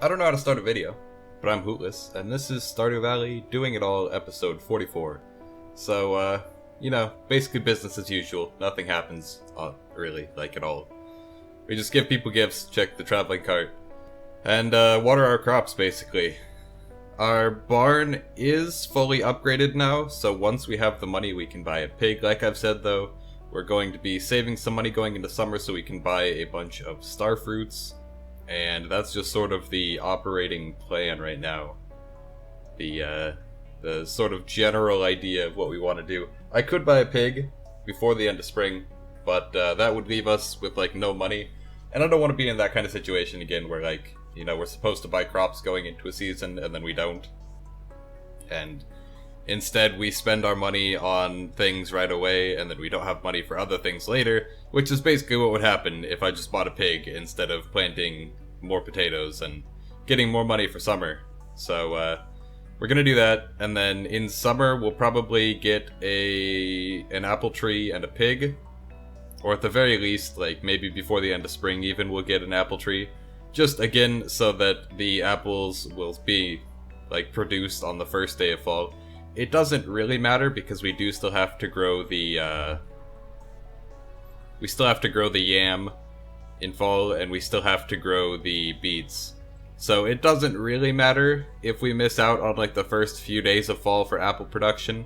I don't know how to start a video, but I'm Hootless, and this is Stardew Valley Doing It All, episode 44. So, basically business as usual. Nothing happens, really, at all. We just give people gifts, check the traveling cart, and water our crops, basically. Our barn is fully upgraded now, so once we have the money we can buy a pig. Like I've said though, we're going to be saving some money going into summer so we can buy a bunch of star fruits. And that's just sort of the operating plan right now. The sort of general idea of what we want to do. I could buy a pig before the end of spring, but that would leave us with, no money. And I don't want to be in that kind of situation again where, we're supposed to buy crops going into a season and then we don't. And instead we spend our money on things right away and then we don't have money for other things later, which is basically what would happen if I just bought a pig instead of planting more potatoes and getting more money for summer. So we're gonna do that, and then in summer we'll probably get an apple tree and a pig, or at the very least, maybe before the end of spring even, we'll get an apple tree, just again so that the apples will be produced on the first day of fall. It doesn't really matter because we do still have to grow the yam in fall, and we still have to grow the beets. So it doesn't really matter if we miss out on the first few days of fall for apple production.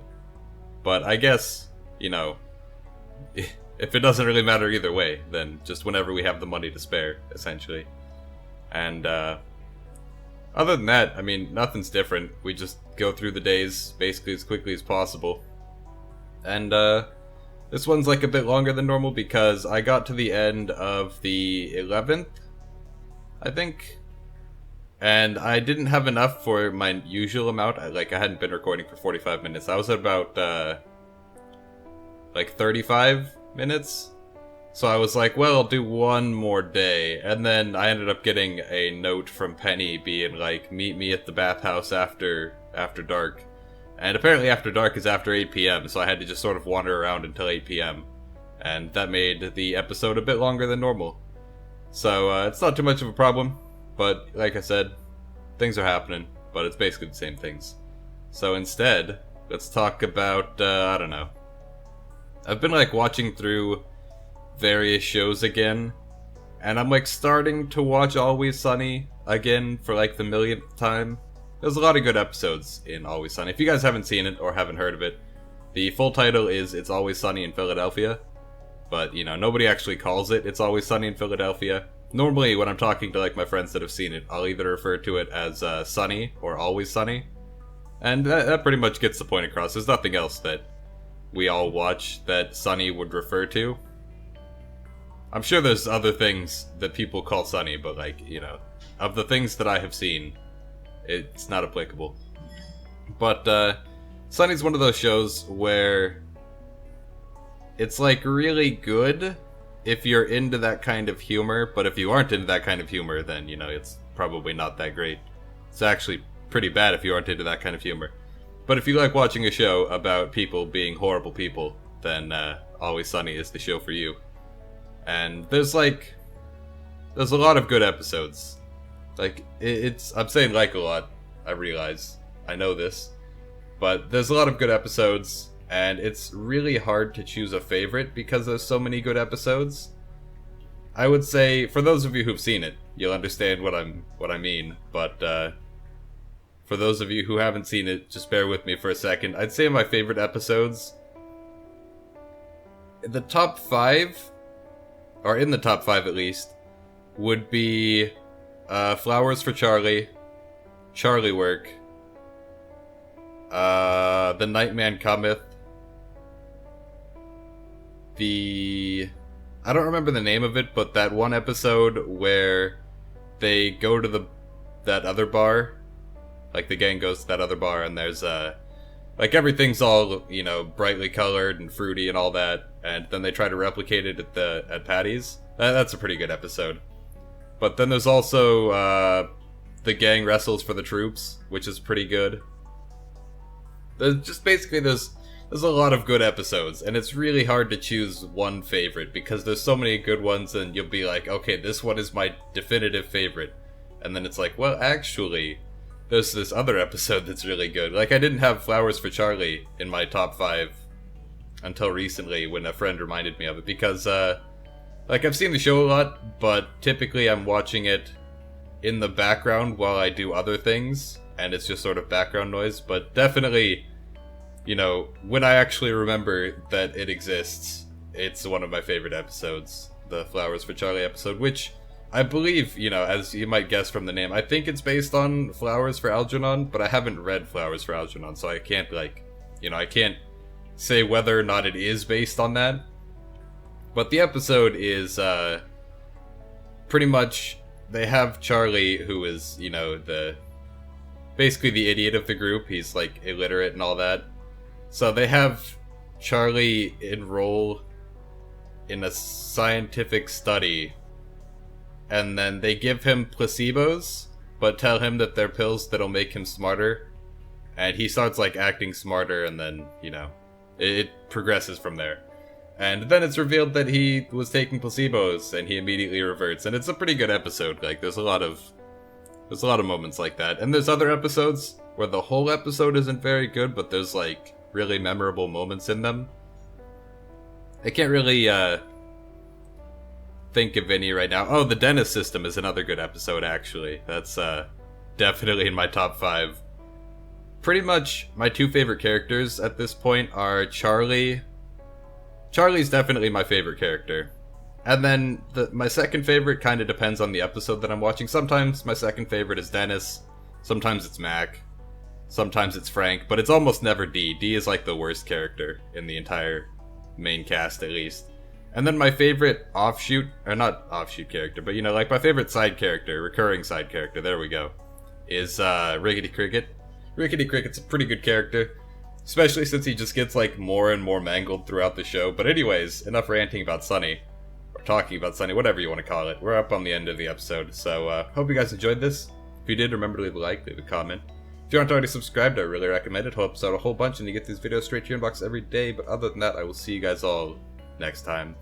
But I guess, if it doesn't really matter either way, then just whenever we have the money to spare, essentially. And other than that, nothing's different. We just go through the days basically as quickly as possible. And this one's a bit longer than normal because I got to the end of the 11th, I think. And I didn't have enough for my usual amount. I hadn't been recording for 45 minutes. I was at about 35 minutes. So I was well, I'll do one more day. And then I ended up getting a note from Penny being meet me at the bathhouse after dark. And apparently after dark is after 8 p.m, so I had to just sort of wander around until 8 p.m. And that made the episode a bit longer than normal. So it's not too much of a problem, but like I said, things are happening, but it's basically the same things. So instead, let's talk about, I don't know. I've been watching through various shows again, and I'm starting to watch Always Sunny again for the millionth time. There's a lot of good episodes in Always Sunny. If you guys haven't seen it or haven't heard of it, the full title is It's Always Sunny in Philadelphia. But, nobody actually calls it It's Always Sunny in Philadelphia. Normally, when I'm talking to my friends that have seen it, I'll either refer to it as Sunny or Always Sunny. And that pretty much gets the point across. There's nothing else that we all watch that Sunny would refer to. I'm sure there's other things that people call Sunny, but of the things that I have seen, it's not applicable. But Sunny's one of those shows where it's really good if you're into that kind of humor, but if you aren't into that kind of humor, then it's probably not that great. It's actually pretty bad if you aren't into that kind of humor. But if you like watching a show about people being horrible people, then Always Sunny is the show for you. And there's a lot of good episodes. I'm saying a lot, I realize. I know this. But there's a lot of good episodes, and it's really hard to choose a favorite because there's so many good episodes. I would say, for those of you who've seen it, you'll understand what I mean, but for those of you who haven't seen it, just bear with me for a second. I'd say my favorite episodes, the top 5, or in the top 5 at least, would be Flowers for Charlie, Charlie Work, The Nightman Cometh, I don't remember the name of it, but that one episode where they go to that other bar, the gang goes to that other bar, and there's everything's all brightly colored and fruity and all that, and then they try to replicate it at Patty's. That's a pretty good episode. But then there's also the gang wrestles for the troops, which is pretty good. There's a lot of good episodes, and it's really hard to choose one favorite because there's so many good ones, and you'll be okay, this one is my definitive favorite. And then it's like, well, actually, there's this other episode that's really good. Like, I didn't have Flowers for Charlie in my top 5 until recently when a friend reminded me of it. Because, like, I've seen the show a lot, but typically I'm watching it in the background while I do other things. And it's just sort of background noise. But definitely, you know, when I actually remember that it exists, it's one of my favorite episodes. The Flowers for Charlie episode, which I believe, you know, as you might guess from the name, I think it's based on Flowers for Algernon, but I haven't read Flowers for Algernon, so I can't, like, you know, I can't say whether or not it is based on that. But the episode is, pretty much, they have Charlie, who is, you know, basically the idiot of the group. He's, like, illiterate and all that. So they have Charlie enroll in a scientific study, and then they give him placebos, but tell him that they're pills that'll make him smarter, and he starts, like, acting smarter, and then, you know, it progresses from there. And then it's revealed that he was taking placebos, and he immediately reverts, and it's a pretty good episode. Like, there's a lot of moments like that, and there's other episodes where the whole episode isn't very good, but there's, like, really memorable moments in them. I can't really, think of any right now. Oh, the dentist system is another good episode, actually. That's, definitely in my top 5. Pretty much, my 2 favorite characters at this point are Charlie. Charlie's definitely my favorite character. And then, my second favorite kind of depends on the episode that I'm watching. Sometimes my second favorite is Dennis. Sometimes it's Mac. Sometimes it's Frank. But it's almost never D. D is, like, the worst character in the entire main cast, at least. And then my favorite offshoot, or not offshoot character, but, you know, like, my favorite side character, recurring side character, there we go, is Rickety Cricket. Rickety Cricket's a pretty good character, especially since he just gets, like, more and more mangled throughout the show. But anyways, enough ranting about Sunny, or talking about Sunny, whatever you want to call it. We're up on the end of the episode, so hope you guys enjoyed this. If you did, remember to leave a like, leave a comment. If you aren't already subscribed, I really recommend it. Helps out a whole bunch, and you get these videos straight to your inbox every day. But other than that, I will see you guys all next time.